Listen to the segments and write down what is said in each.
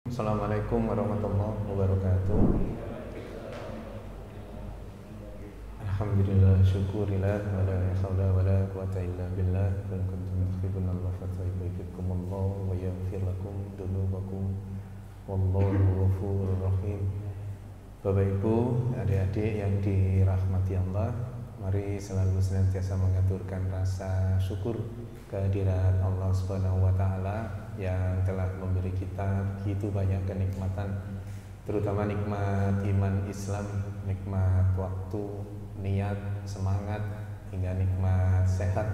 Assalamualaikum warahmatullahi wabarakatuh. Alhamdulillah, syukurillah, wala hawla wala quwata illa billah. In kuntum tuhibbuna Allah fattabi'ukumullah wa yaghfir lakum dzunubakum wallahu ghafurur rahim. Bapak Ibu, adik-adik yang dirahmati Allah, mari selalu senantiasa mengaturkan rasa syukur kehadirat Allah Subhanahu wa taala yang telah memberi kita begitu banyak kenikmatan, terutama nikmat iman Islam, nikmat waktu, niat, semangat, hingga nikmat sehat,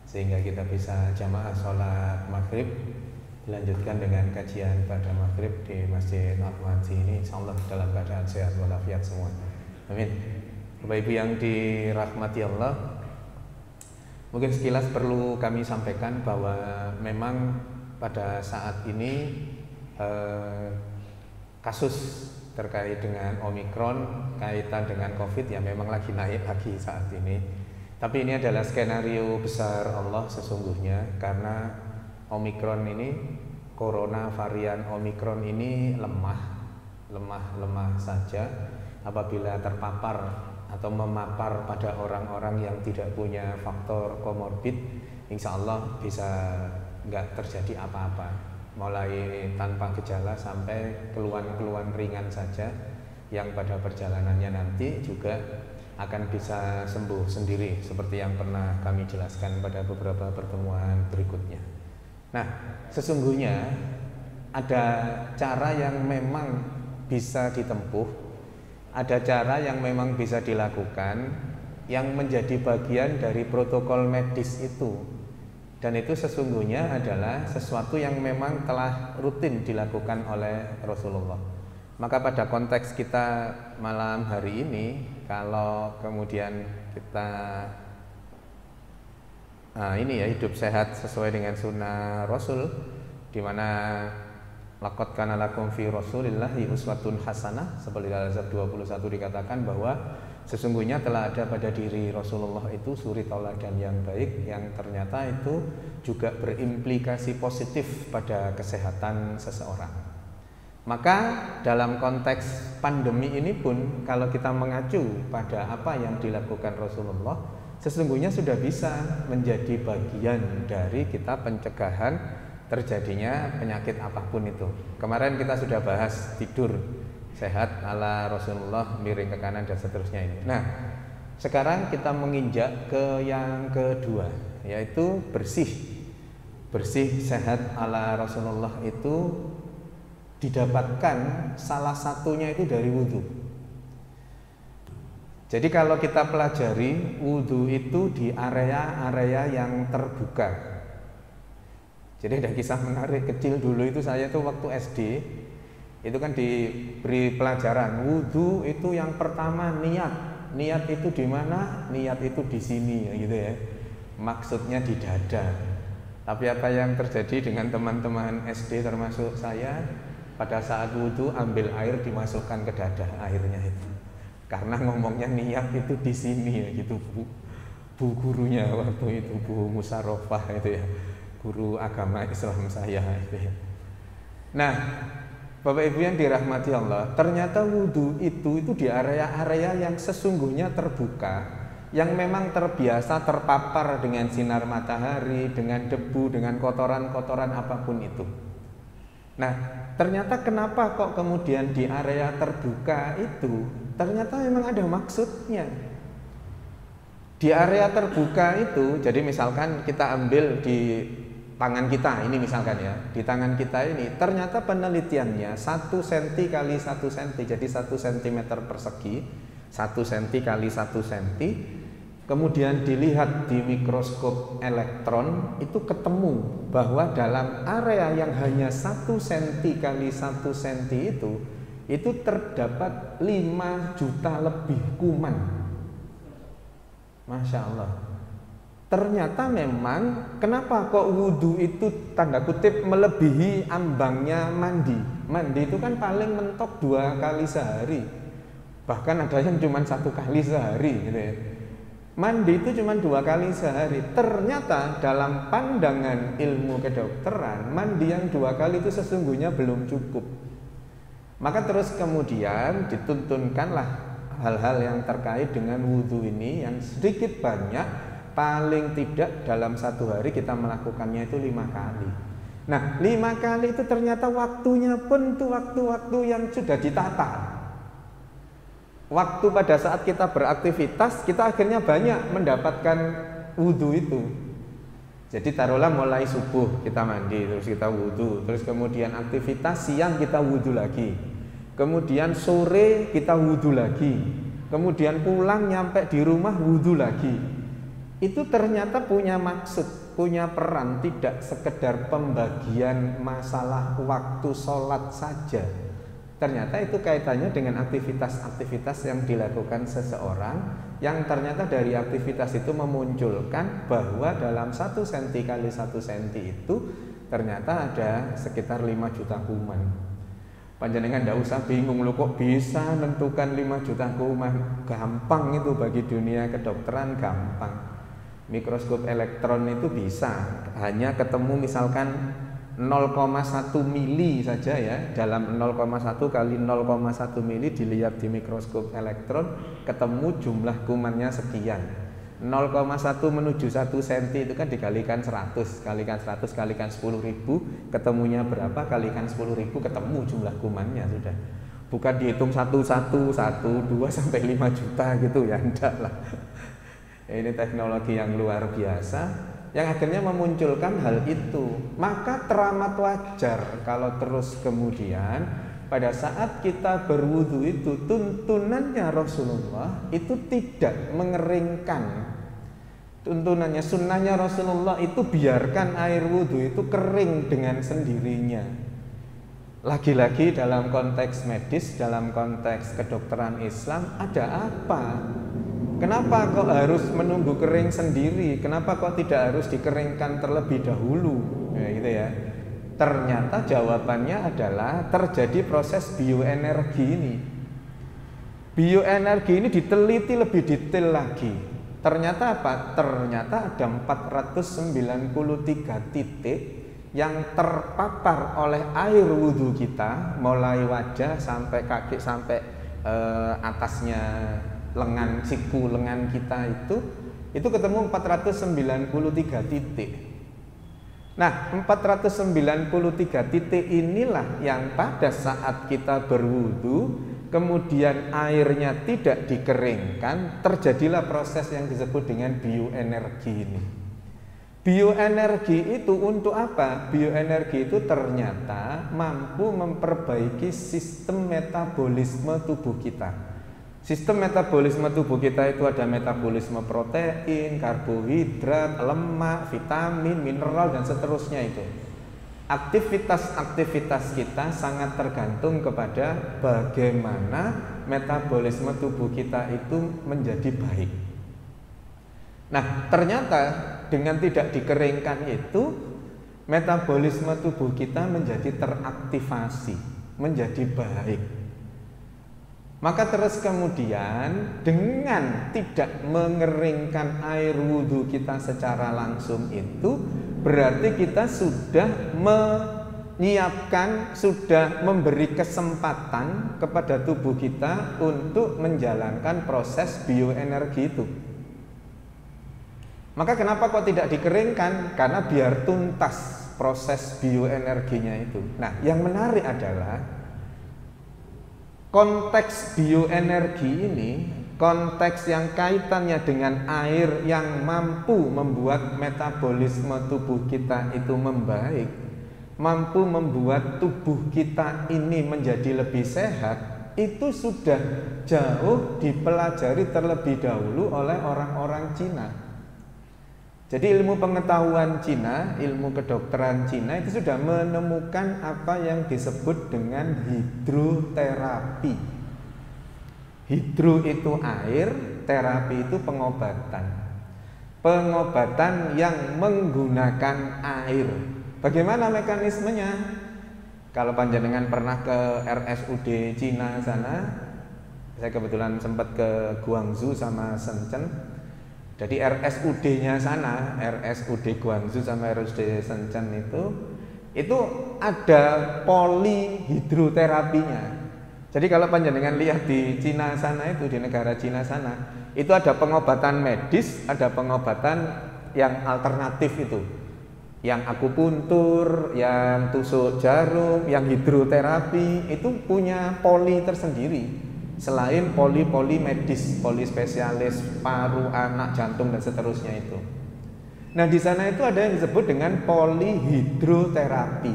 sehingga kita bisa jamaah sholat maghrib, dilanjutkan dengan kajian pada maghrib di Masjid Al-Mahdi ini, insyaallah dalam keadaan sehat walafiat semua. Amin. Bapak Ibu yang dirahmati Allah, mungkin sekilas perlu kami sampaikan bahwa memang pada saat ini kasus terkait dengan Omikron, kaitan dengan Covid ya memang lagi naik lagi saat ini. Tapi ini adalah skenario besar Allah sesungguhnya, karena Omikron ini, Corona varian Omikron ini lemah saja. Apabila terpapar atau memapar pada orang-orang yang tidak punya faktor komorbid, insya Allah bisa nggak terjadi apa-apa, mulai tanpa gejala sampai keluhan-keluhan ringan saja, yang pada perjalanannya nanti juga akan bisa sembuh sendiri seperti yang pernah kami jelaskan pada beberapa pertemuan berikutnya. Nah, sesungguhnya ada cara yang memang bisa ditempuh, ada cara yang memang bisa dilakukan, yang menjadi bagian dari protokol medis itu. Dan itu sesungguhnya adalah sesuatu yang memang telah rutin dilakukan oleh Rasulullah. Maka pada konteks kita malam hari ini, kalau kemudian kita ini ya, hidup sehat sesuai dengan sunnah Rasul, di mana laqad kana lakum fi Rasulillahi uswatun hasanah, seperti dalam Al-Ahzab 21 dikatakan bahwa sesungguhnya telah ada pada diri Rasulullah itu suri tauladan yang baik, yang ternyata itu juga berimplikasi positif pada kesehatan seseorang. Maka dalam konteks pandemi ini pun, kalau kita mengacu pada apa yang dilakukan Rasulullah, sesungguhnya sudah bisa menjadi bagian dari kita pencegahan terjadinya penyakit apapun itu. Kemarin kita sudah bahas tidur sehat ala Rasulullah, miring ke kanan dan seterusnya ini. Nah, sekarang kita menginjak ke yang kedua, yaitu bersih sehat ala Rasulullah itu didapatkan salah satunya itu dari wudhu. Jadi kalau kita pelajari wudhu itu di area-area yang terbuka. Jadi ada kisah menarik kecil dulu itu, saya tuh waktu SD itu kan diberi pelajaran wudhu itu yang pertama niat itu di mana? Niat itu di sini, gitu ya. Maksudnya di dada. Tapi apa yang terjadi dengan teman-teman SD termasuk saya, pada saat wudhu ambil air dimasukkan ke dada airnya itu, karena ngomongnya niat itu di sini, gitu bu gurunya waktu itu, Bu Musarofah itu ya, guru agama Islam saya itu ya. Nah, Bapak Ibu yang dirahmati Allah, ternyata wudhu itu di area-area yang sesungguhnya terbuka, yang memang terbiasa terpapar dengan sinar matahari, dengan debu, dengan kotoran-kotoran apapun itu. Nah, ternyata kenapa kok kemudian di area terbuka itu, ternyata memang ada maksudnya. Di area terbuka itu, jadi misalkan kita ambil di tangan kita ini misalkan ya, di tangan kita ini ternyata penelitiannya 1 cm kali 1 cm, jadi 1 cm persegi, 1 cm kali 1 cm, kemudian dilihat di mikroskop elektron, itu ketemu bahwa dalam area yang hanya 1 cm kali 1 cm itu terdapat 5 juta lebih kuman. Masya Allah. Ternyata memang kenapa kok wudhu itu tanda kutip melebihi ambangnya mandi. Mandi itu kan paling mentok 2 kali sehari, bahkan ada yang cuma 1 kali sehari gitu ya. Mandi itu cuma 2 kali sehari. Ternyata dalam pandangan ilmu kedokteran, mandi yang 2 kali itu sesungguhnya belum cukup. Maka terus kemudian dituntunkanlah hal-hal yang terkait dengan wudhu ini yang sedikit banyak, paling tidak dalam 1 hari kita melakukannya itu 5 kali. Nah, 5 kali itu ternyata waktunya pun itu waktu-waktu yang sudah ditata. Waktu pada saat kita beraktivitas, kita akhirnya banyak mendapatkan wudhu itu. Jadi taruhlah mulai subuh kita mandi, terus kita wudhu, terus kemudian aktivitas siang kita wudhu lagi, kemudian sore kita wudhu lagi, kemudian pulang nyampe di rumah wudhu lagi. Itu ternyata punya maksud, punya peran, tidak sekedar pembagian masalah waktu sholat saja. Ternyata itu kaitannya dengan aktivitas-aktivitas yang dilakukan seseorang, yang ternyata dari aktivitas itu memunculkan bahwa dalam 1 cm kali 1 cm itu ternyata ada sekitar 5 juta kuman. Panjenengan ndak usah bingung, lo kok bisa menentukan 5 juta kuman? Gampang itu, bagi dunia kedokteran gampang. Mikroskop elektron itu bisa, hanya ketemu misalkan 0,1 mili saja ya. Dalam 0,1 kali 0,1 mili dilihat di mikroskop elektron, ketemu jumlah kumannya sekian. 0,1 menuju 1 cm itu kan dikalikan 100, kalikan 100, kalikan 10.000, ketemunya berapa, kalikan 10.000, ketemu jumlah kumannya sudah. Bukan dihitung 1, 2 sampai 5 juta gitu ya, enggak lah. Ini teknologi yang luar biasa yang akhirnya memunculkan hal itu. Maka teramat wajar kalau terus kemudian pada saat kita berwudu itu tuntunannya Rasulullah itu tidak mengeringkan. Tuntunannya, sunnahnya Rasulullah itu biarkan air wudu itu kering dengan sendirinya. Lagi-lagi dalam konteks medis, dalam konteks kedokteran Islam, ada apa? Kenapa kok harus menunggu kering sendiri? Kenapa kok tidak harus dikeringkan terlebih dahulu? Ya, gitu ya. Ternyata jawabannya adalah terjadi proses bioenergi ini. Bioenergi ini diteliti lebih detail lagi. Ternyata apa? Ternyata ada 493 titik yang terpapar oleh air wudhu kita, mulai wajah sampai kaki sampai atasnya lengan, siku lengan kita itu ketemu 493 titik. Nah, 493 titik inilah yang pada saat kita berwudu kemudian airnya tidak dikeringkan, terjadilah proses yang disebut dengan bioenergi ini. Bioenergi itu untuk apa? Bioenergi itu ternyata mampu memperbaiki sistem metabolisme tubuh kita. Sistem metabolisme tubuh kita itu ada metabolisme protein, karbohidrat, lemak, vitamin, mineral, dan seterusnya itu. Aktivitas-aktivitas kita sangat tergantung kepada bagaimana metabolisme tubuh kita itu menjadi baik. Nah, ternyata dengan tidak dikeringkan itu, metabolisme tubuh kita menjadi teraktivasi, menjadi baik. Maka terus kemudian dengan tidak mengeringkan air wudhu kita secara langsung itu berarti kita sudah menyiapkan, sudah memberi kesempatan kepada tubuh kita untuk menjalankan proses bioenergi itu. Maka kenapa kok tidak dikeringkan? Karena biar tuntas proses bioenerginya itu. Nah, yang menarik adalah konteks bioenergi ini, konteks yang kaitannya dengan air yang mampu membuat metabolisme tubuh kita itu membaik, mampu membuat tubuh kita ini menjadi lebih sehat, itu sudah jauh dipelajari terlebih dahulu oleh orang-orang Cina. Jadi ilmu pengetahuan Cina, ilmu kedokteran Cina itu sudah menemukan apa yang disebut dengan hidroterapi. Hidro itu air, terapi itu pengobatan. Pengobatan yang menggunakan air. Bagaimana mekanismenya? Kalau panjenengan pernah ke RSUD Cina sana, saya kebetulan sempat ke Guangzhou sama Shenzhen. Jadi RSUD-nya sana, RSUD Guangzhou sama RSUD Shenzhen itu ada polihidroterapinya. Jadi kalau panjenengan lihat di Cina sana itu, di negara Cina sana, itu ada pengobatan medis, ada pengobatan yang alternatif itu. Yang akupuntur, yang tusuk jarum, yang hidroterapi, itu punya poli tersendiri. Selain poli medis, poli spesialis, paru, anak, jantung dan seterusnya itu. Nah, di sana itu ada yang disebut dengan polihidroterapi.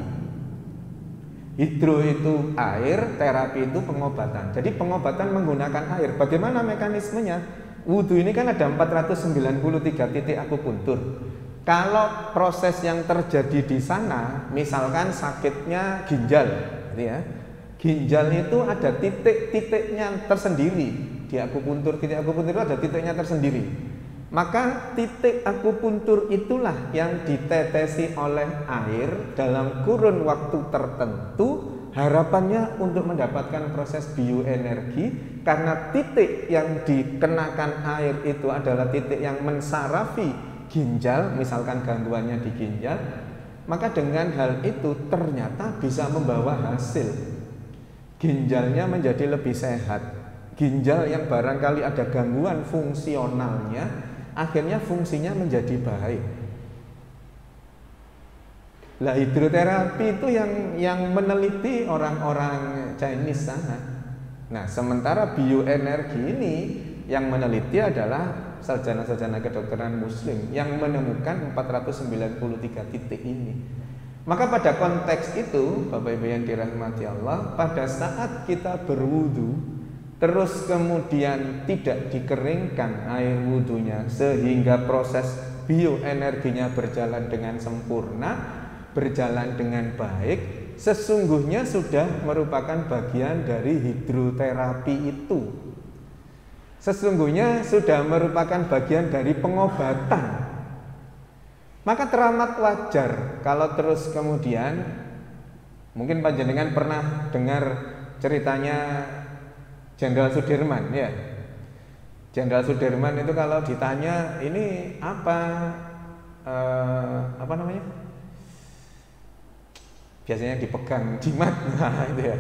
Hidro itu air, terapi itu pengobatan. Jadi pengobatan menggunakan air. Bagaimana mekanismenya? Wudhu ini kan ada 493 titik akupuntur. Kalau proses yang terjadi di sana, misalkan sakitnya ginjal, gitu ya. Ginjal itu ada titik-titiknya tersendiri. Di akupuntur, titik akupuntur itu ada titiknya tersendiri. Maka titik akupuntur itulah yang ditetesi oleh air dalam kurun waktu tertentu, harapannya untuk mendapatkan proses bioenergi, karena titik yang dikenakan air itu adalah titik yang mensarafi ginjal, misalkan gangguannya di ginjal, maka dengan hal itu ternyata bisa membawa hasil. Ginjalnya menjadi lebih sehat. Ginjal yang barangkali ada gangguan fungsionalnya, akhirnya fungsinya menjadi baik. Lah, hidroterapi itu yang meneliti orang-orang Chinese sana. Nah, sementara bioenergi ini yang meneliti adalah sarjana-sarjana kedokteran muslim yang menemukan 493 titik ini. Maka pada konteks itu, Bapak Ibu yang dirahmati Allah, pada saat kita berwudu terus kemudian tidak dikeringkan air wudunya sehingga proses bioenerginya berjalan dengan sempurna, berjalan dengan baik, sesungguhnya sudah merupakan bagian dari hidroterapi itu. Sesungguhnya sudah merupakan bagian dari pengobatan. Maka teramat wajar kalau terus kemudian, mungkin panjenengan pernah dengar ceritanya Jenderal Sudirman, ya. Jenderal Sudirman itu kalau ditanya ini apa namanya? Biasanya dipegang jimat, nah itu ya.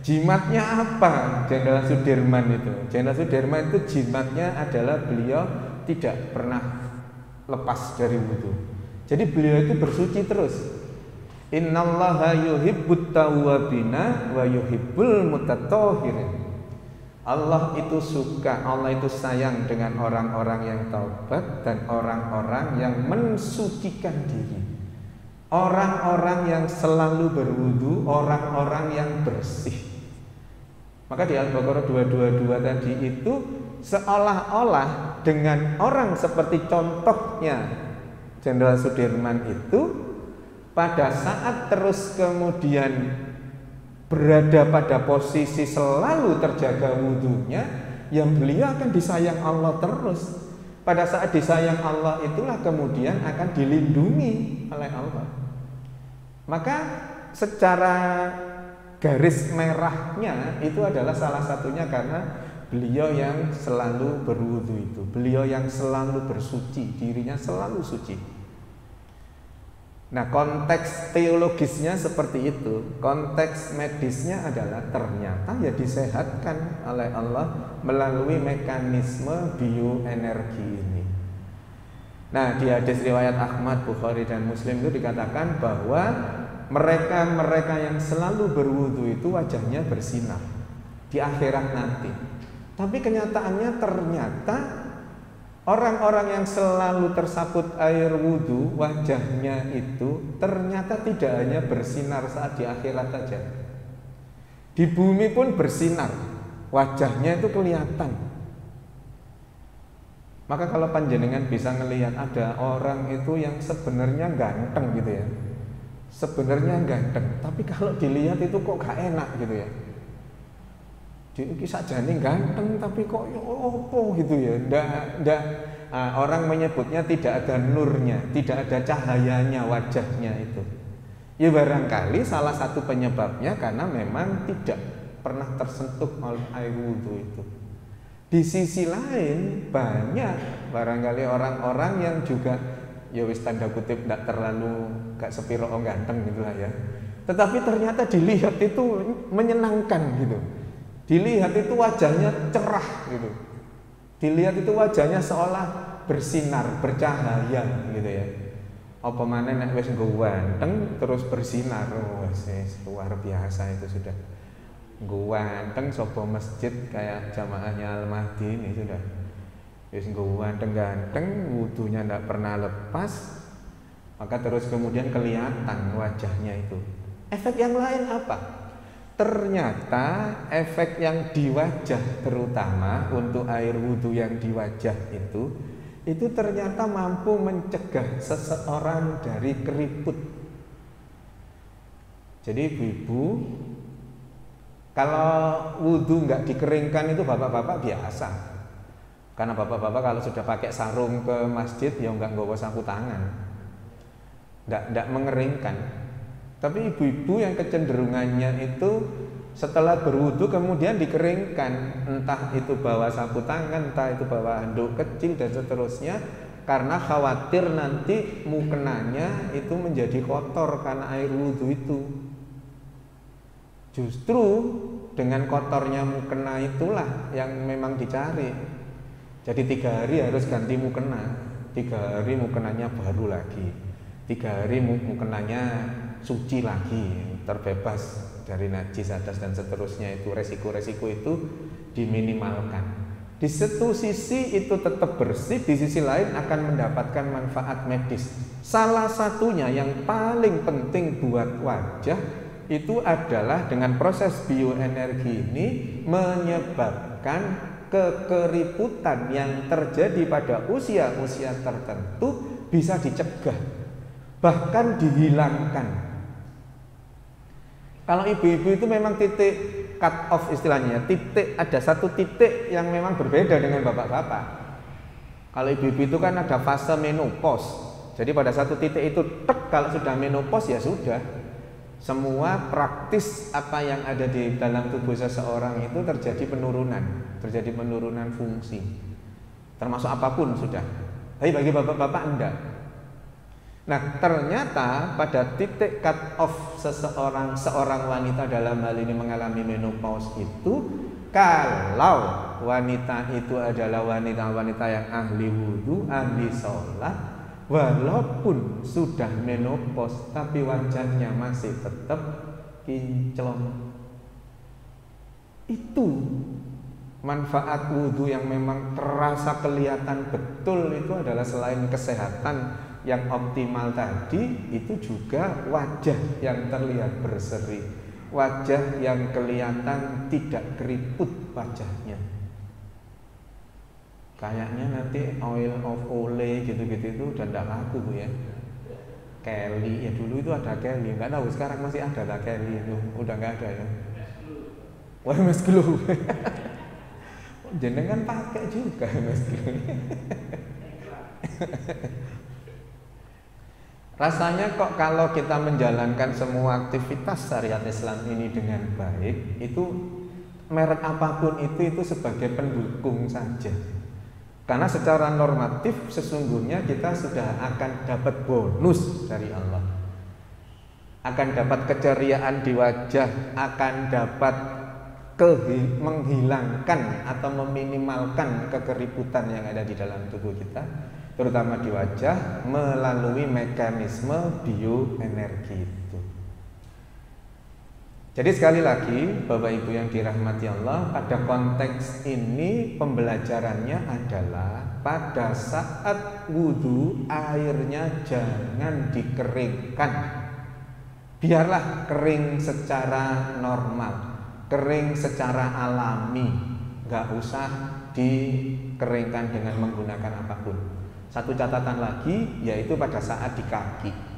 Jimatnya apa Jenderal Sudirman itu? Jenderal Sudirman itu jimatnya adalah beliau tidak pernah lepas dari wudu. Jadi beliau itu bersuci terus. Innallaha yuhibbut tawwabina wa yuhibbul mutatahhirin. Allah itu suka, Allah itu sayang dengan orang-orang yang taubat dan orang-orang yang mensucikan diri. Orang-orang yang selalu berwudu, orang-orang yang bersih. Maka di Al-Baqarah 222 tadi itu seolah-olah dengan orang seperti contohnya Jenderal Sudirman itu, pada saat terus kemudian berada pada posisi selalu terjaga wudunya, yang beliau akan disayang Allah terus. Pada saat disayang Allah itulah kemudian akan dilindungi oleh Allah. Maka secara garis merahnya itu adalah salah satunya karena beliau yang selalu berwudu itu, beliau yang selalu bersuci, dirinya selalu suci. Nah, konteks teologisnya seperti itu. Konteks medisnya adalah ternyata ya disehatkan oleh Allah melalui mekanisme bioenergi ini. Nah, di hadis riwayat Ahmad, Bukhari dan Muslim itu dikatakan bahwa mereka-mereka yang selalu berwudu itu wajahnya bersinar di akhirat nanti. Tapi kenyataannya ternyata orang-orang yang selalu tersaput air wudu, wajahnya itu ternyata tidak hanya bersinar saat di akhirat saja. Di bumi pun bersinar, wajahnya itu kelihatan. Maka kalau panjenengan bisa melihat ada orang itu yang sebenarnya ganteng gitu ya, sebenarnya ganteng, tapi kalau dilihat itu kok gak enak gitu ya. Iki sakjane ganteng tapi kok opo gitu ya. Orang menyebutnya tidak ada nurnya, tidak ada cahayanya wajahnya itu. Ya barangkali salah satu penyebabnya karena memang tidak pernah tersentuh oleh air wudhu itu. Di sisi lain banyak barangkali orang-orang yang juga ya wis tanda kutip tidak terlalu gak sepiro ganteng gitu lah ya. Tetapi ternyata dilihat itu menyenangkan gitu. Dilihat itu wajahnya cerah gitu. Dilihat itu wajahnya seolah bersinar, bercahaya gitu ya. Apa maneh nek wis nggo ganteng terus bersinar, wis luar biasa itu sudah. Ganteng sopo masjid kayak jamaahnya Al-Mahdi ini sudah wis ganteng wudunya ndak pernah lepas, maka terus kemudian kelihatan wajahnya itu. Efek yang lain apa? Ternyata efek yang di wajah, terutama untuk air wudu yang di wajah itu ternyata mampu mencegah seseorang dari keriput. Jadi ibu-ibu, kalau wudhu nggak dikeringkan itu bapak-bapak biasa. Karena bapak-bapak kalau sudah pakai sarung ke masjid ya nggak nggawa sapu tangan, nggak mengeringkan. Tapi ibu-ibu yang kecenderungannya itu setelah berwudhu kemudian dikeringkan, entah itu bawa sapu tangan, entah itu bawa handuk kecil dan seterusnya, karena khawatir nanti mukenanya itu menjadi kotor karena air wudhu itu. Justru dengan kotornya mukena itulah yang memang dicari. Jadi 3 hari harus ganti mukena, 3 hari mukenanya baru lagi, 3 hari mukenanya suci lagi, terbebas dari najis, hadas dan seterusnya. Itu resiko-resiko itu diminimalkan. Di satu sisi itu tetap bersih, di sisi lain akan mendapatkan manfaat medis. Salah satunya yang paling penting buat wajah itu adalah dengan proses bioenergi ini menyebabkan kekeriputan yang terjadi pada usia-usia tertentu bisa dicegah, bahkan dihilangkan. Kalau ibu-ibu itu memang titik cut off istilahnya, ada satu titik yang memang berbeda dengan bapak-bapak. Kalau ibu-ibu itu kan ada fase menopause. Jadi pada satu titik itu kalau sudah menopause ya sudah. Semua praktis apa yang ada di dalam tubuh seseorang itu terjadi penurunan fungsi, termasuk apapun sudah. Tapi bagi bapak-bapak enggak. Nah ternyata pada titik cut off seorang wanita dalam hal ini mengalami menopause itu, kalau wanita itu adalah wanita-wanita yang ahli wudhu, ahli sholat, walaupun sudah menopause tapi wajahnya masih tetap kinclong. Itu manfaat wudhu yang memang terasa kelihatan betul. Itu adalah selain kesehatan yang optimal tadi, itu juga wajah yang terlihat berseri, wajah yang kelihatan tidak keriput wajahnya. Kayaknya nanti oil of Olay gitu-gitu itu udah tidak laku Bu ya. Kelly ya dulu itu ada Kelly, nggak tahu sekarang masih ada tak Kelly itu, udah nggak ada ya. Wah Mas Glow, jenengan pakai juga Mas Glow. Rasanya kok kalau kita menjalankan semua aktivitas syariat Islam ini dengan baik, itu merek apapun itu sebagai pendukung saja. Karena secara normatif sesungguhnya kita sudah akan dapat bonus dari Allah, akan dapat keceriaan di wajah, akan dapat menghilangkan atau meminimalkan kekeriputan yang ada di dalam tubuh kita, terutama di wajah, melalui mekanisme bioenergi itu. Jadi sekali lagi Bapak Ibu yang dirahmati Allah, pada konteks ini pembelajarannya adalah pada saat wudhu airnya jangan dikeringkan. Biarlah kering secara normal, kering secara alami, gak usah dikeringkan dengan menggunakan apapun. Satu catatan lagi yaitu pada saat di kaki.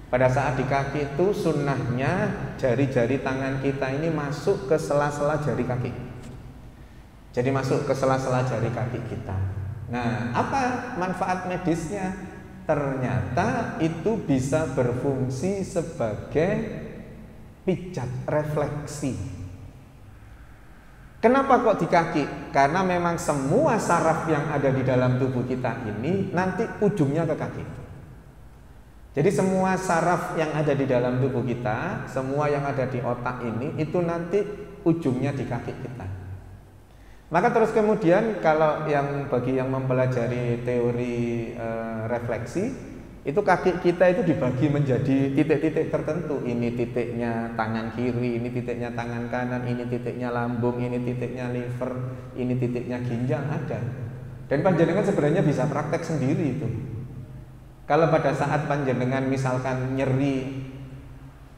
Pada saat di kaki itu sunnahnya jari-jari tangan kita ini masuk ke sela-sela jari kaki. Jadi masuk ke sela-sela jari kaki kita. Nah, apa manfaat medisnya? Ternyata itu bisa berfungsi sebagai pijat refleksi. Kenapa kok di kaki? Karena memang semua saraf yang ada di dalam tubuh kita ini nanti ujungnya ke kaki. Jadi semua saraf yang ada di dalam tubuh kita, semua yang ada di otak ini, itu nanti ujungnya di kaki kita. Maka terus kemudian kalau bagi yang mempelajari teori refleksi, itu kaki kita itu dibagi menjadi titik-titik tertentu. Ini titiknya tangan kiri, ini titiknya tangan kanan, ini titiknya lambung, ini titiknya liver, ini titiknya ginjal, ada. Dan panjenengan sebenarnya bisa praktek sendiri itu. Kalau pada saat panjenengan misalkan nyeri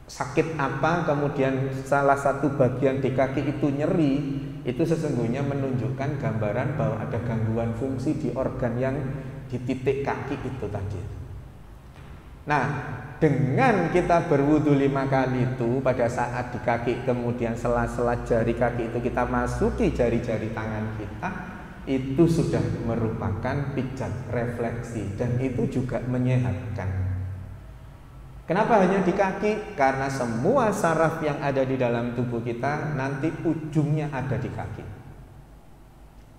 sakit apa, kemudian salah satu bagian di kaki itu nyeri, itu sesungguhnya menunjukkan gambaran bahwa ada gangguan fungsi di organ yang di titik kaki itu tadi. Nah, dengan kita berwudu 5 kali itu pada saat di kaki, kemudian sela-sela jari kaki itu kita masuki jari-jari tangan kita, itu sudah merupakan pijat refleksi dan itu juga menyehatkan. Kenapa hanya di kaki? Karena semua saraf yang ada di dalam tubuh kita nanti ujungnya ada di kaki.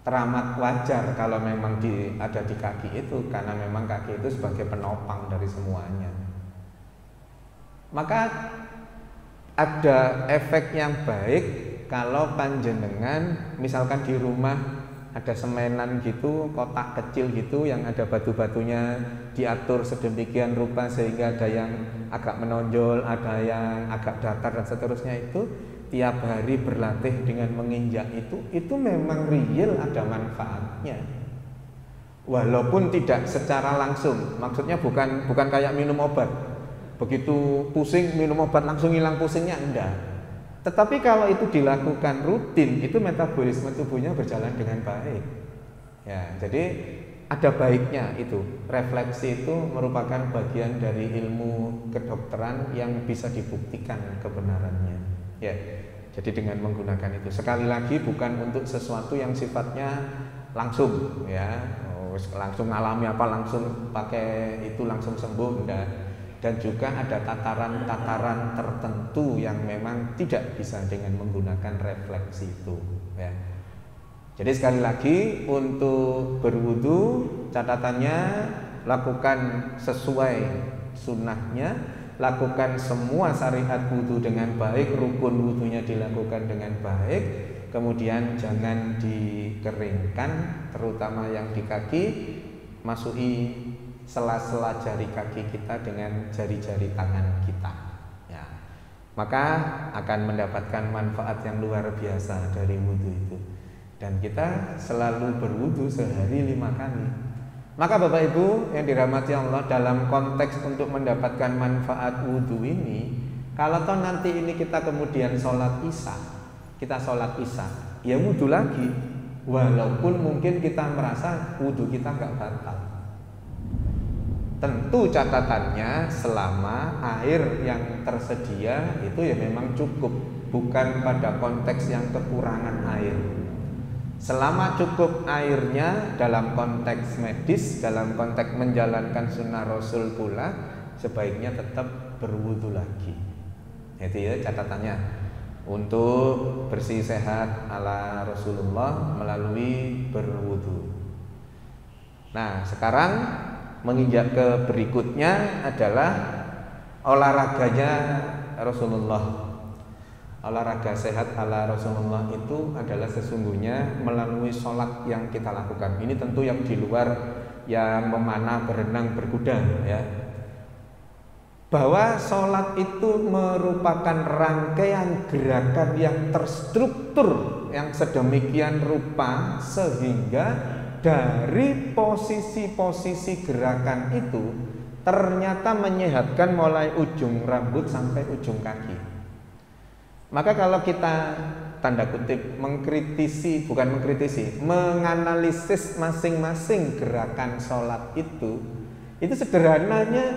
Teramat wajar kalau memang ada di kaki itu, karena memang kaki itu sebagai penopang dari semuanya. Maka ada efek yang baik kalau panjenengan misalkan di rumah ada semenan gitu, kotak kecil gitu yang ada batu-batunya diatur sedemikian rupa sehingga ada yang agak menonjol, ada yang agak datar dan seterusnya, itu tiap hari berlatih dengan menginjak itu memang real ada manfaatnya. Walaupun tidak secara langsung, maksudnya bukan kayak minum obat. Begitu pusing minum obat langsung hilang pusingnya, enggak. Tetapi kalau itu dilakukan rutin, itu metabolisme tubuhnya berjalan dengan baik. Ya, jadi ada baiknya itu. Refleksi itu merupakan bagian dari ilmu kedokteran yang bisa dibuktikan kebenarannya. Ya, jadi dengan menggunakan itu, sekali lagi bukan untuk sesuatu yang sifatnya langsung, ya, langsung alami apa langsung pakai itu langsung sembuh, enggak. Dan juga ada tataran-tataran tertentu yang memang tidak bisa dengan menggunakan refleksi itu, ya. Jadi sekali lagi untuk berwudu catatannya lakukan sesuai sunnahnya. Lakukan semua syariat wudu dengan baik, rukun wudunya dilakukan dengan baik, kemudian jangan dikeringkan, terutama yang di kaki, masuki sela-sela jari kaki kita dengan jari-jari tangan kita, ya. Maka akan mendapatkan manfaat yang luar biasa dari wudu itu. Dan kita selalu berwudu sehari 5 kali. Maka Bapak Ibu yang dirahmati Allah, dalam konteks untuk mendapatkan manfaat wudhu ini, kalau toh nanti ini kita kemudian sholat isya, ya wudhu lagi, walaupun mungkin kita merasa wudhu kita nggak batal. Tentu catatannya selama air yang tersedia itu ya memang cukup, bukan pada konteks yang kekurangan air. Selama cukup airnya dalam konteks medis, dalam konteks menjalankan sunnah Rasul pula, sebaiknya tetap berwudu lagi. Itu ya catatannya. Untuk bersih sehat ala Rasulullah melalui berwudu. Nah, sekarang menginjak ke berikutnya adalah olahraganya Rasulullah. Olahraga sehat ala Rasulullah itu adalah sesungguhnya melalui sholat yang kita lakukan. Ini tentu yang di luar yang memanah, berenang, berkuda, ya. Bahwa sholat itu merupakan rangkaian gerakan yang terstruktur, yang sedemikian rupa sehingga dari posisi-posisi gerakan itu ternyata menyehatkan mulai ujung rambut sampai ujung kaki. Maka kalau kita tanda kutip menganalisis masing-masing gerakan sholat itu sederhananya,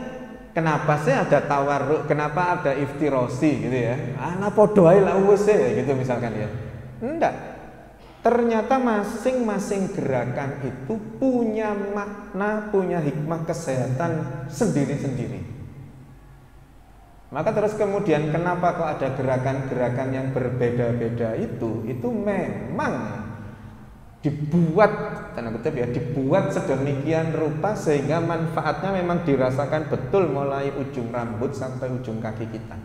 kenapa sih ada tawarruk, kenapa ada iftirosi gitu ya, ana podo ae la wis gitu misalkan ya. Enggak. Ternyata masing-masing gerakan itu punya makna, punya hikmah kesehatan sendiri-sendiri. Maka terus kemudian kenapa kok ada gerakan-gerakan yang berbeda-beda itu memang dibuat, tanda kutip ya, dibuat sedemikian rupa sehingga manfaatnya memang dirasakan betul mulai ujung rambut sampai ujung kaki kita.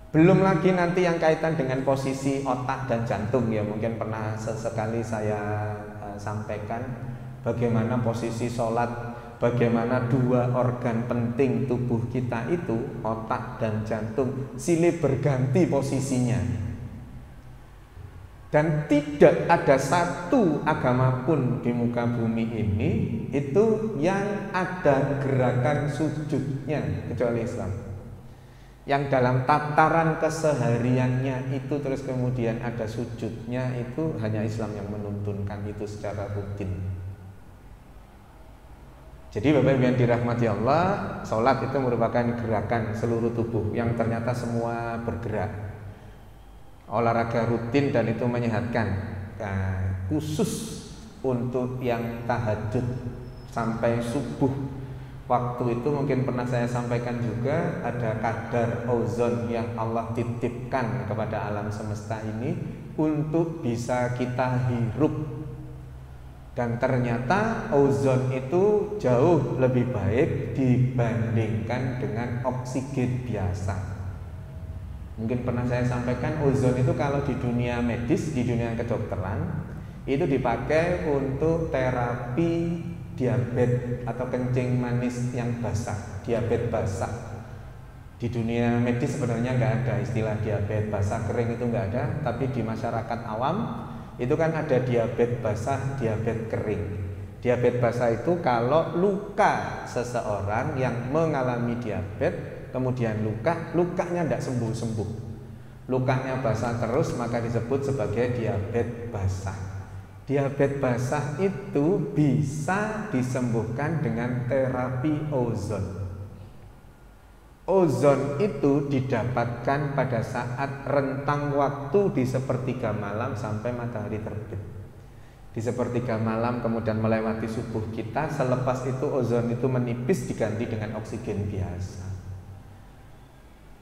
Belum lagi nanti yang kaitan dengan posisi otak dan jantung ya, mungkin pernah sesekali saya sampaikan bagaimana posisi sholat, bagaimana dua organ penting tubuh kita itu, otak dan jantung, silih berganti posisinya. Dan tidak ada satu agama pun di muka bumi ini itu yang ada gerakan sujudnya kecuali Islam. Yang dalam tataran kesehariannya itu terus kemudian ada sujudnya, itu hanya Islam yang menuntunkan itu secara rutin. Jadi Bapak Ibu yang dirahmati Allah, sholat itu merupakan gerakan seluruh tubuh yang ternyata semua bergerak, olahraga rutin dan itu menyehatkan. Nah, khusus untuk yang tahajud sampai subuh, waktu itu mungkin pernah saya sampaikan juga, ada kadar ozon yang Allah titipkan kepada alam semesta ini untuk bisa kita hirup. Dan ternyata ozon itu jauh lebih baik dibandingkan dengan oksigen biasa. Mungkin pernah saya sampaikan, ozon itu kalau di dunia medis, di dunia kedokteran, itu dipakai untuk terapi diabetes atau kencing manis yang basah, diabetes basah. Di dunia medis sebenarnya nggak ada istilah diabetes basah kering, itu nggak ada, tapi di masyarakat awam itu kan ada diabetes basah, diabetes kering. Diabetes basah itu kalau luka seseorang yang mengalami diabetes, kemudian lukanya tidak sembuh-sembuh, lukanya basah terus, maka disebut sebagai diabetes basah. Diabetes basah itu bisa disembuhkan dengan terapi ozon. Ozon itu didapatkan pada saat rentang waktu di sepertiga malam sampai matahari terbit. Di sepertiga malam kemudian melewati subuh kita, selepas itu ozon itu menipis diganti dengan oksigen biasa.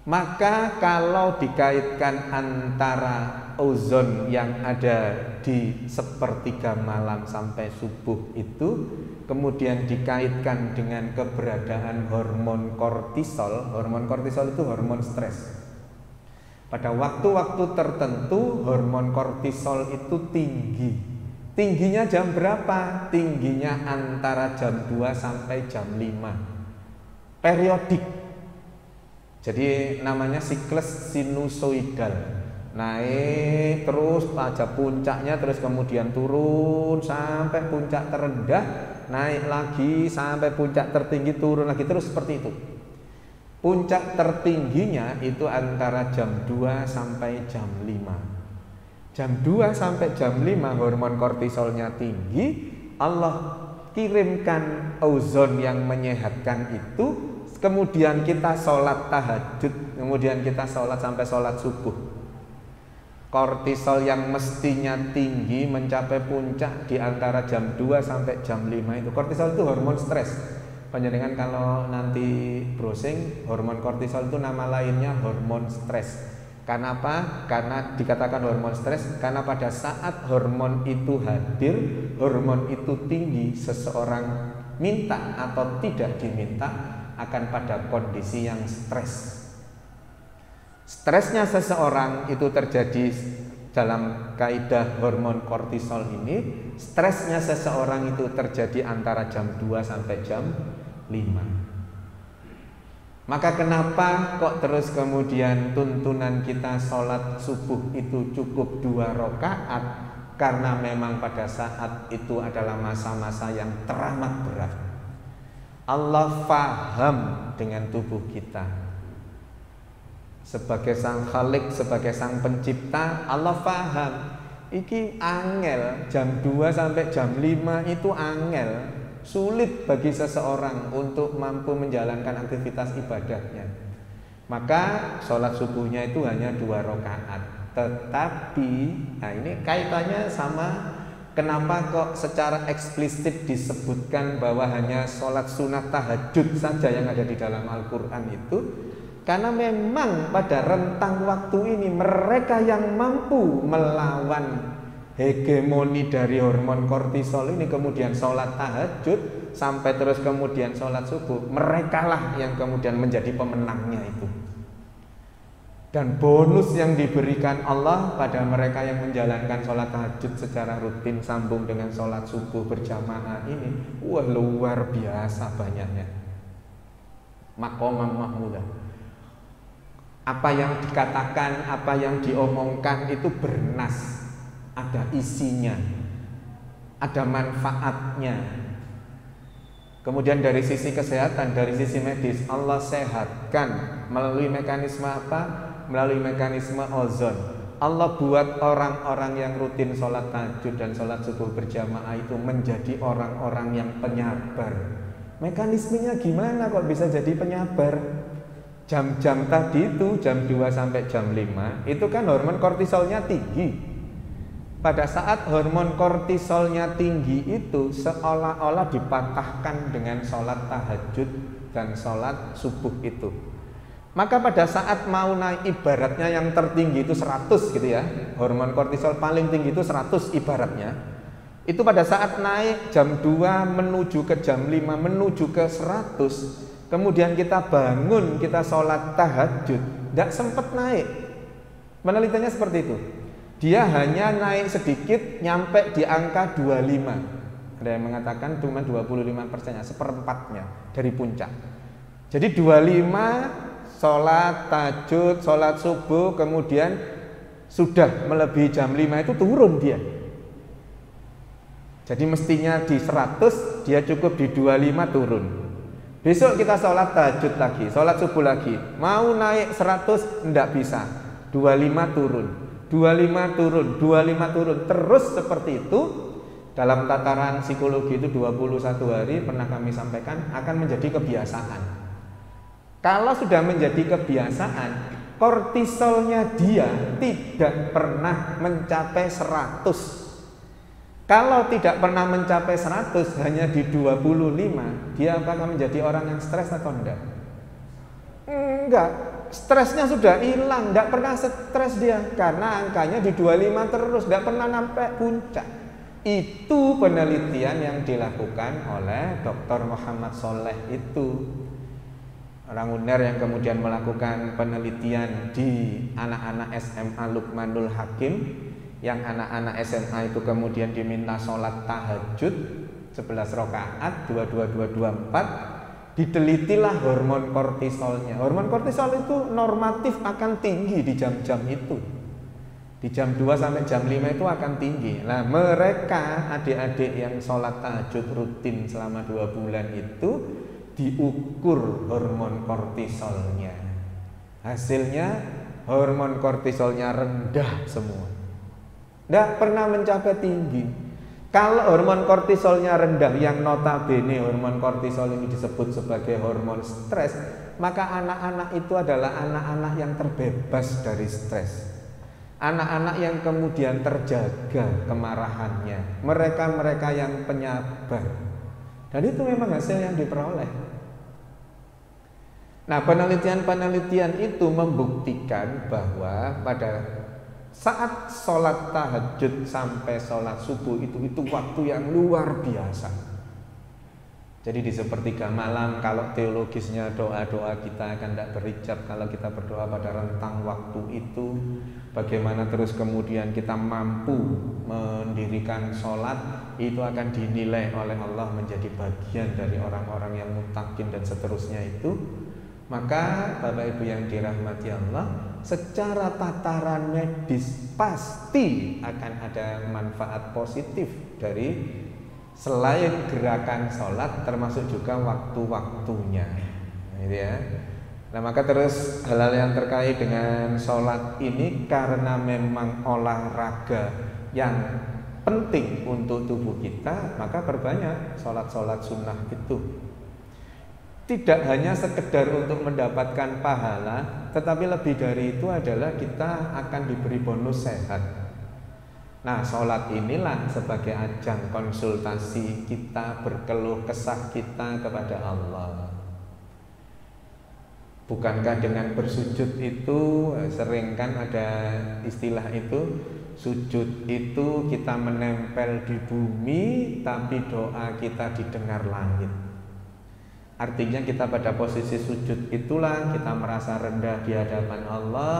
Maka kalau dikaitkan antara ozon yang ada di sepertiga malam sampai subuh itu, kemudian dikaitkan dengan keberadaan hormon kortisol. Hormon kortisol itu hormon stres. Pada waktu-waktu tertentu hormon kortisol itu tinggi. Tingginya jam berapa? Tingginya antara jam 2 sampai jam 5. Periodik. Jadi namanya siklus sinusoidal, naik terus pada puncaknya, terus kemudian turun sampai puncak terendah, naik lagi sampai puncak tertinggi, turun lagi, terus seperti itu. Puncak tertingginya itu antara jam 2 sampai jam 5. Jam 2 sampai jam 5 hormon kortisolnya tinggi, Allah kirimkan ozon yang menyehatkan itu. Kemudian kita sholat tahajud, kemudian kita sholat sampai sholat subuh. Kortisol yang mestinya tinggi mencapai puncak di antara jam 2 sampai jam 5 itu. Kortisol itu hormon stres. Panjenengan kalau nanti browsing, hormon kortisol itu nama lainnya hormon stres. Karena apa? Karena dikatakan hormon stres karena pada saat hormon itu hadir, hormon itu tinggi, seseorang minta atau tidak diminta akan pada kondisi yang stres. Stresnya seseorang itu terjadi dalam kaidah hormon kortisol ini. Stresnya seseorang itu terjadi antara jam 2 sampai jam 5. Maka kenapa kok terus kemudian tuntunan kita sholat subuh itu cukup 2 rakaat? Karena memang pada saat itu adalah masa-masa yang teramat berat. Allah faham dengan tubuh kita. Sebagai sang khalik, sebagai sang pencipta, Allah faham. Iki angel, jam 2 sampai jam 5 itu angel. Sulit bagi seseorang untuk mampu menjalankan aktivitas ibadahnya. Maka sholat subuhnya itu hanya 2 rakaat. Tetapi, nah ini kaitannya sama. Kenapa kok secara eksplisit disebutkan bahwa hanya sholat sunat tahajud saja yang ada di dalam Al-Quran itu? Karena memang pada rentang waktu ini mereka yang mampu melawan hegemoni dari hormon kortisol ini, kemudian sholat tahajud sampai terus kemudian sholat subuh, merekalah yang kemudian menjadi pemenangnya itu. Dan bonus yang diberikan Allah pada mereka yang menjalankan sholat tahajud secara rutin sambung dengan sholat subuh berjamaah ini, wah luar biasa banyaknya. Maqamam mahmudah. Apa yang dikatakan, apa yang diomongkan itu bernas, ada isinya, ada manfaatnya. Kemudian dari sisi kesehatan, dari sisi medis, Allah sehatkan melalui mekanisme apa? Melalui mekanisme ozon. Allah buat orang-orang yang rutin sholat tahajud dan sholat subuh berjamaah itu menjadi orang-orang yang penyabar. Mekanismenya gimana kok bisa jadi penyabar? Jam-jam tadi itu, jam 2 sampai jam 5, itu kan hormon kortisolnya tinggi. Pada saat hormon kortisolnya tinggi itu seolah-olah dipatahkan dengan sholat tahajud dan sholat subuh itu. Maka pada saat mau naik, ibaratnya yang tertinggi itu 100 gitu ya, hormon kortisol paling tinggi itu 100 ibaratnya. Itu pada saat naik jam 2 menuju ke jam 5 menuju ke 100, kemudian kita bangun, kita sholat tahajud, tidak sempat naik. Penelitiannya seperti itu. Dia hanya naik sedikit, nyampe di angka 25. Ada yang mengatakan cuma 25%-nya, seperempatnya dari puncak. Jadi 25 sholat tahajud, sholat subuh, kemudian sudah melebihi jam 5 itu turun dia. Jadi mestinya di 100, dia cukup di 25 turun. Besok kita sholat tahajud lagi, sholat subuh lagi, mau naik 100 enggak bisa, 25 turun, 25 turun, 25 turun, terus seperti itu. Dalam tataran psikologi itu 21 hari pernah kami sampaikan akan menjadi kebiasaan. Kalau sudah menjadi kebiasaan, kortisolnya dia tidak pernah mencapai 100. Kalau tidak pernah mencapai 100, hanya di 25, dia apakah menjadi orang yang stres atau enggak? Enggak, stresnya sudah hilang, enggak pernah stres dia, karena angkanya di 25 terus, enggak pernah sampai puncak. Itu penelitian yang dilakukan oleh Dr. Muhammad Soleh itu. Orang UNER yang kemudian melakukan penelitian di anak-anak SMA Luqmanul Hakim, yang anak-anak SMA itu kemudian diminta sholat tahajud 11 rakaat 22-24, ditelitilah hormon kortisolnya. Hormon kortisol itu normatif akan tinggi di jam-jam itu. Di jam 2 sampai jam 5 itu akan tinggi. Nah, mereka adik-adik yang sholat tahajud rutin selama 2 bulan itu diukur hormon kortisolnya. Hasilnya hormon kortisolnya rendah semua, tidak pernah mencapai tinggi. Kalau hormon kortisolnya rendah, yang notabene hormon kortisol ini disebut sebagai hormon stres, maka anak-anak itu adalah anak-anak yang terbebas dari stres. Anak-anak yang kemudian terjaga kemarahannya, mereka-mereka yang penyabar. Dan itu memang hasil yang diperoleh. Nah, penelitian-penelitian itu membuktikan bahwa pada saat sholat tahajud sampai sholat subuh itu waktu yang luar biasa. Jadi di sepertiga malam, kalau teologisnya doa-doa kita akan tidak berijab kalau kita berdoa pada rentang waktu itu. Bagaimana terus kemudian kita mampu mendirikan sholat, itu akan dinilai oleh Allah menjadi bagian dari orang-orang yang muttaqin dan seterusnya itu. Maka Bapak Ibu yang dirahmati Allah, secara tataran medis pasti akan ada manfaat positif dari selain gerakan sholat, termasuk juga waktu-waktunya. Gitu ya. Nah, maka terus hal-hal yang terkait dengan sholat ini, karena memang olahraga yang penting untuk tubuh kita, maka perbanyak sholat-sholat sunnah itu. Tidak hanya sekedar untuk mendapatkan pahala, tetapi lebih dari itu adalah kita akan diberi bonus sehat. Nah, sholat inilah sebagai ajang konsultasi kita, berkeluh kesah kita kepada Allah. Bukankah dengan bersujud itu sering kan ada istilah itu, sujud itu kita menempel di bumi tapi doa kita didengar langit. Artinya kita pada posisi sujud itulah kita merasa rendah di hadapan Allah,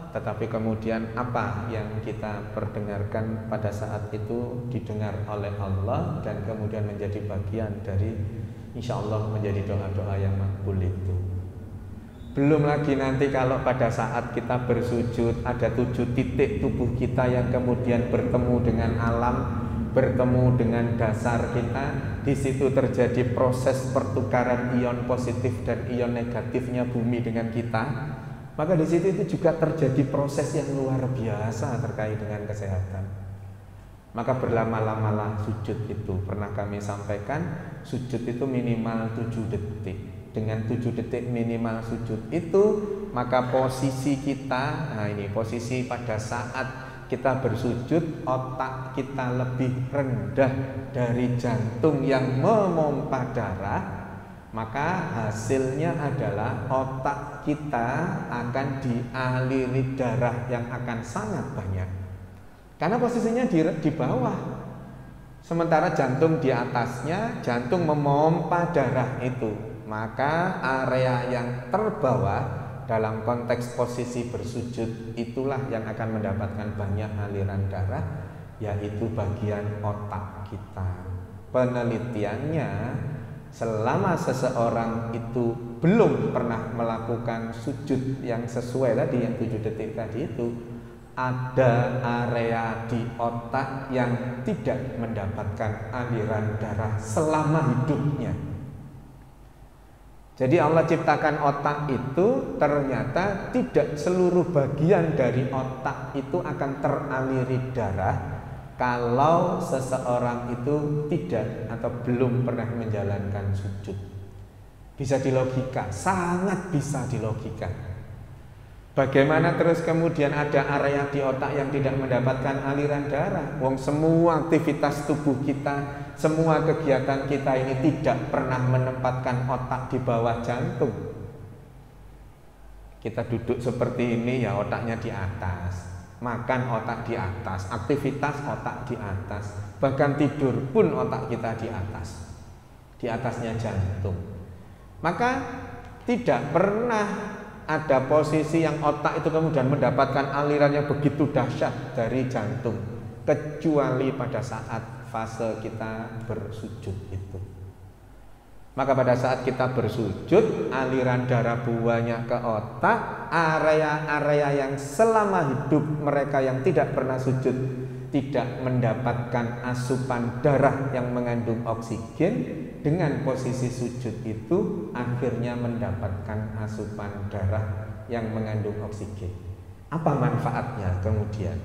tetapi kemudian apa yang kita perdengarkan pada saat itu didengar oleh Allah dan kemudian menjadi bagian dari insya Allah menjadi doa-doa yang makbul itu. Belum lagi nanti kalau pada saat kita bersujud ada 7 titik tubuh kita yang kemudian bertemu dengan alam, bertemu dengan dasar kita. Di situ terjadi proses pertukaran ion positif dan ion negatifnya bumi dengan kita. Maka di situ itu juga terjadi proses yang luar biasa terkait dengan kesehatan. Maka berlama-lamalah sujud itu. Pernah kami sampaikan, sujud itu minimal 7 detik. Dengan 7 detik minimal sujud itu, maka posisi kita, nah ini posisi pada saat kita bersujud, otak kita lebih rendah dari jantung yang memompa darah, maka hasilnya adalah otak kita akan dialiri darah yang akan sangat banyak. Karena posisinya di bawah, sementara jantung di atasnya, jantung memompa darah itu. Maka area yang terbawah dalam konteks posisi bersujud itulah yang akan mendapatkan banyak aliran darah, yaitu bagian otak kita. Penelitiannya, selama seseorang itu belum pernah melakukan sujud yang sesuai tadi, yang 7 detik tadi itu, ada area di otak yang tidak mendapatkan aliran darah selama hidupnya. Jadi Allah ciptakan otak itu, ternyata tidak seluruh bagian dari otak itu akan teraliri darah kalau seseorang itu tidak atau belum pernah menjalankan sujud. Bisa dilogika, sangat bisa dilogika. Bagaimana terus kemudian ada area di otak yang tidak mendapatkan aliran darah? Wong semua aktivitas tubuh kita, semua kegiatan kita ini tidak pernah menempatkan otak di bawah jantung. Kita duduk seperti ini ya otaknya di atas, makan otak di atas, aktivitas otak di atas, bahkan tidur pun otak kita di atasnya jantung. Maka tidak pernah ada posisi yang otak itu kemudian mendapatkan aliran yang begitu dahsyat dari jantung, kecuali pada saat fase kita bersujud itu. Maka pada saat kita bersujud, aliran darah banyak ke otak, area-area yang selama hidup mereka yang tidak pernah sujud tidak mendapatkan asupan darah yang mengandung oksigen. Dengan posisi sujud itu akhirnya mendapatkan asupan darah yang mengandung oksigen. Apa manfaatnya kemudian?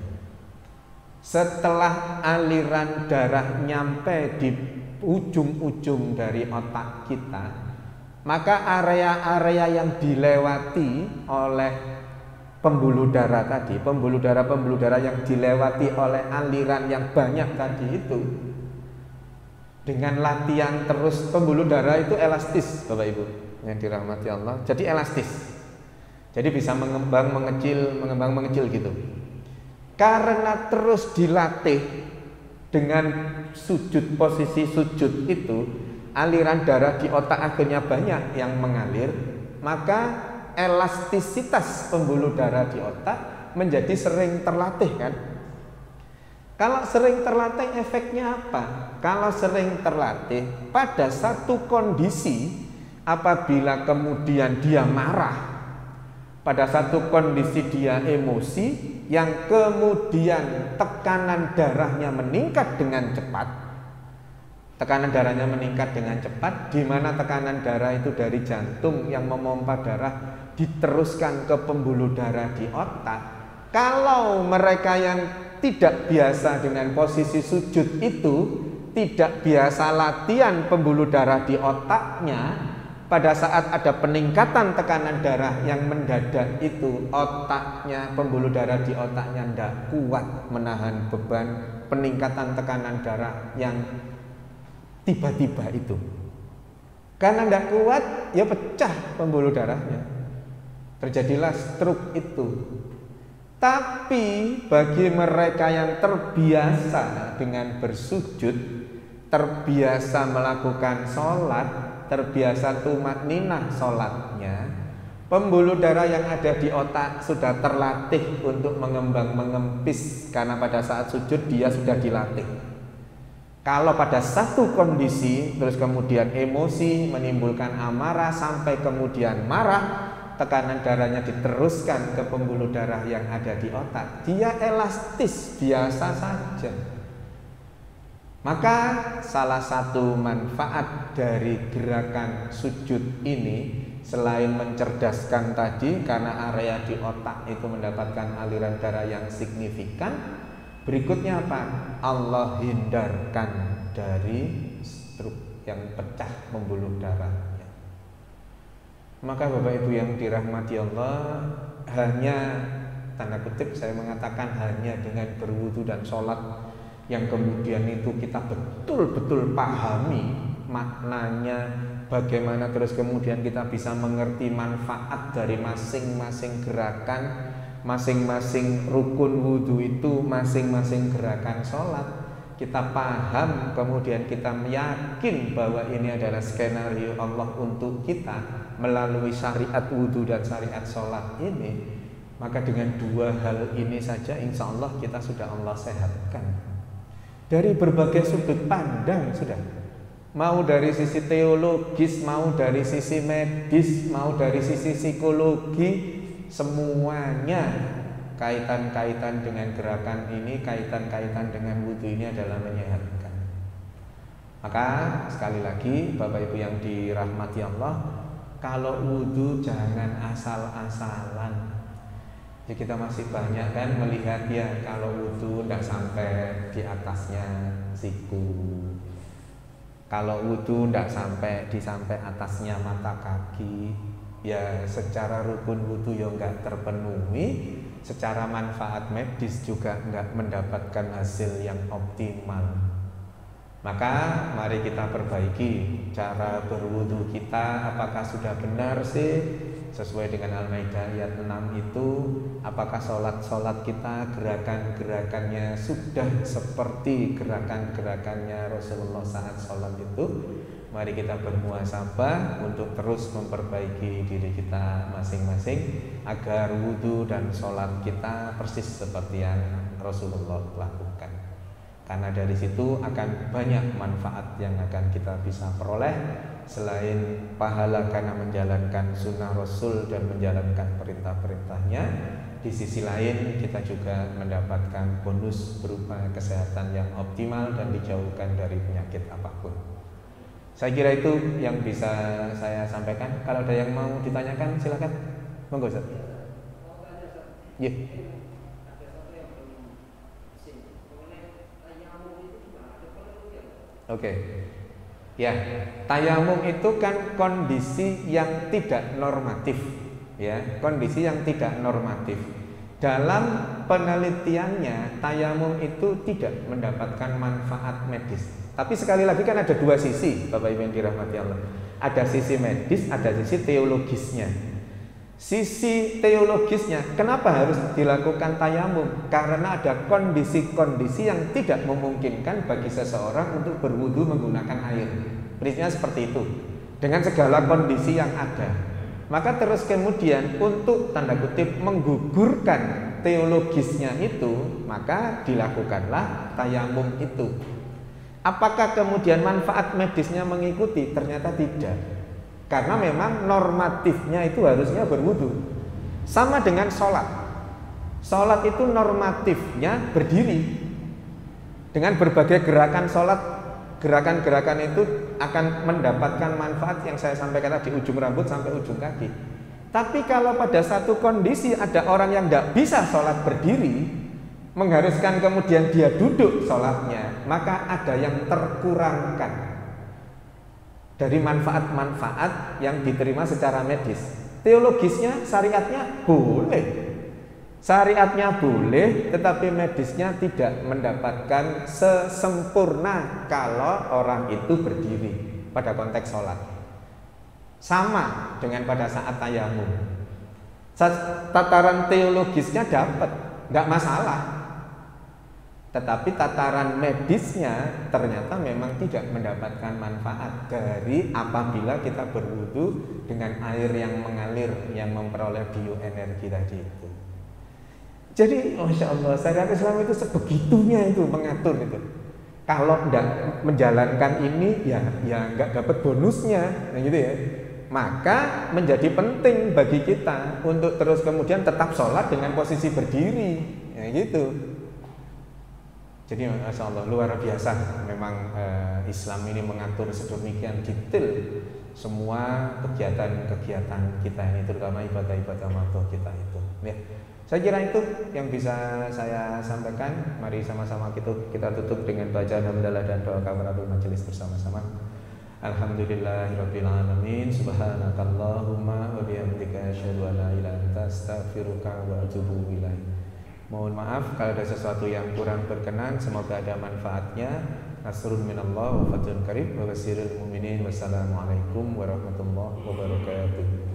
Setelah aliran darah nyampe di ujung-ujung dari otak kita, maka area-area yang dilewati oleh pembuluh darah tadi, pembuluh darah yang dilewati oleh aliran yang banyak tadi itu, dengan latihan terus, pembuluh darah itu elastis, Bapak Ibu yang dirahmati Allah. Jadi elastis, jadi bisa mengembang mengecil gitu. Karena terus dilatih dengan sujud, posisi sujud itu, aliran darah di otak akhirnya banyak yang mengalir, maka elastisitas pembuluh darah di otak menjadi sering terlatih kan. Kalau sering terlatih efeknya apa? Kalau sering terlatih pada satu kondisi, apabila kemudian dia marah, pada satu kondisi dia emosi, yang kemudian tekanan darahnya meningkat dengan cepat. Tekanan darahnya meningkat dengan cepat, di mana tekanan darah itu dari jantung yang memompa darah diteruskan ke pembuluh darah di otak. Kalau mereka yang tidak biasa dengan posisi sujud itu, tidak biasa latihan pembuluh darah di otaknya, pada saat ada peningkatan tekanan darah yang mendadak itu, otaknya, pembuluh darah di otaknya tidak kuat menahan beban peningkatan tekanan darah yang tiba-tiba itu. Karena tidak kuat, ya pecah pembuluh darahnya. terjadilah stroke itu. Tapi bagi mereka yang terbiasa dengan bersujud, terbiasa melakukan sholat, terbiasa tumakninah sholatnya, pembuluh darah yang ada di otak sudah terlatih untuk mengembang mengempis, karena pada saat sujud dia sudah dilatih. Kalau pada satu kondisi terus kemudian emosi menimbulkan amarah sampai kemudian marah, tekanan darahnya diteruskan ke pembuluh darah yang ada di otak, dia elastis biasa saja. Maka salah satu manfaat dari gerakan sujud ini selain mencerdaskan tadi karena area di otak itu mendapatkan aliran darah yang signifikan, berikutnya apa? Allah hindarkan dari stroke yang pecah pembuluh darah. Maka Bapak Ibu yang dirahmati Allah, hanya tanda kutip saya mengatakan hanya dengan berwudu dan sholat yang kemudian itu kita betul-betul pahami maknanya, bagaimana terus kemudian kita bisa mengerti manfaat dari masing-masing gerakan, masing-masing rukun wudu itu, masing-masing gerakan sholat. Kita paham, kemudian kita yakin bahwa ini adalah skenario Allah untuk kita melalui syariat wudhu dan syariat sholat ini. Maka dengan dua hal ini saja insya Allah kita sudah Allah sehatkan dari berbagai sudut pandang sudah. Mau dari sisi teologis, mau dari sisi medis, mau dari sisi psikologi, semuanya kaitan-kaitan dengan gerakan ini, kaitan-kaitan dengan wudhu ini adalah menyehatkan. Maka sekali lagi Bapak Ibu yang dirahmati Allah, kalau wudhu jangan asal-asalan. Jadi kita masih banyak kan melihat ya, kalau wudhu tidak sampai di atasnya siku, kalau wudhu tidak sampai atasnya mata kaki, ya secara rukun wudhu ya nggak terpenuhi, secara manfaat medis juga nggak mendapatkan hasil yang optimal. Maka mari kita perbaiki cara berwudu kita, apakah sudah benar sih sesuai dengan Al-Maidah ayat 6 itu, apakah sholat kita gerakan-gerakannya sudah seperti gerakan-gerakannya Rasulullah saat sholat itu. Mari kita bermuhasabah untuk terus memperbaiki diri kita masing-masing agar wudhu dan sholat kita persis seperti yang Rasulullah lakukan. Karena dari situ akan banyak manfaat yang akan kita bisa peroleh. Selain pahala karena menjalankan sunnah Rasul dan menjalankan perintah-perintahnya, di sisi lain kita juga mendapatkan bonus berupa kesehatan yang optimal dan dijauhkan dari penyakit apapun. Saya kira itu yang bisa saya sampaikan. Kalau ada yang mau ditanyakan silakan. Monggo Ustaz. Yeah. Oke. Ya, tayamum itu kan kondisi yang tidak normatif, ya, kondisi yang tidak normatif. Dalam penelitiannya, tayamum itu tidak mendapatkan manfaat medis. Tapi sekali lagi kan ada dua sisi, Bapak Ibu yang dirahmati Allah. Ada sisi medis, ada sisi teologisnya. Sisi teologisnya, kenapa harus dilakukan tayamum? Karena ada kondisi-kondisi yang tidak memungkinkan bagi seseorang untuk berwudu menggunakan air. Prinsipnya seperti itu. Dengan segala kondisi yang ada. Maka terus kemudian untuk tanda kutip menggugurkan teologisnya itu, maka dilakukanlah tayamum itu. Apakah kemudian manfaat medisnya mengikuti? Ternyata tidak. Karena memang normatifnya itu harusnya berwudu. Sama dengan sholat. Sholat itu normatifnya berdiri. Dengan berbagai gerakan sholat, gerakan-gerakan itu akan mendapatkan manfaat yang saya sampaikan tadi, ujung rambut sampai ujung kaki. Tapi kalau pada satu kondisi ada orang yang tidak bisa sholat berdiri, mengharuskan kemudian dia duduk sholatnya, maka ada yang terkurangkan dari manfaat-manfaat yang diterima secara medis. Teologisnya, syariatnya boleh, syariatnya boleh, tetapi medisnya tidak mendapatkan sesempurna kalau orang itu berdiri pada konteks sholat. Sama dengan pada saat tayamum. Tataran teologisnya dapat, nggak masalah. Tetapi tataran medisnya ternyata memang tidak mendapatkan manfaat dari apabila kita berwudu dengan air yang mengalir, yang memperoleh bioenergi tadi itu. Jadi, masya Allah, syariat Islam itu sebegitunya itu mengatur itu. Kalau tidak menjalankan ini, ya nggak dapat bonusnya, gitu ya. Maka menjadi penting bagi kita untuk terus kemudian tetap sholat dengan posisi berdiri, ya gitu. Jadi masya Allah luar biasa memang Islam ini mengatur sedemikian detail semua kegiatan-kegiatan kita ini, terutama ibadah-ibadah makhluk kita itu. Ya, saya kira itu yang bisa saya sampaikan. Mari sama-sama kita tutup dengan bacaan hamdalah dan doa kafaratul majelis bersama-sama. Alhamdulillahirabbil alamin. Subhanakallahumma wa bihamdika asyhadu an la ilaha illa anta astaghfiruka wa atubu ilaik. Mohon maaf kalau ada sesuatu yang kurang berkenan, semoga ada manfaatnya. Nasrun minallah wa fathun qarib wa basyiril mu'minin. Wassalamualaikum warahmatullahi wabarakatuh.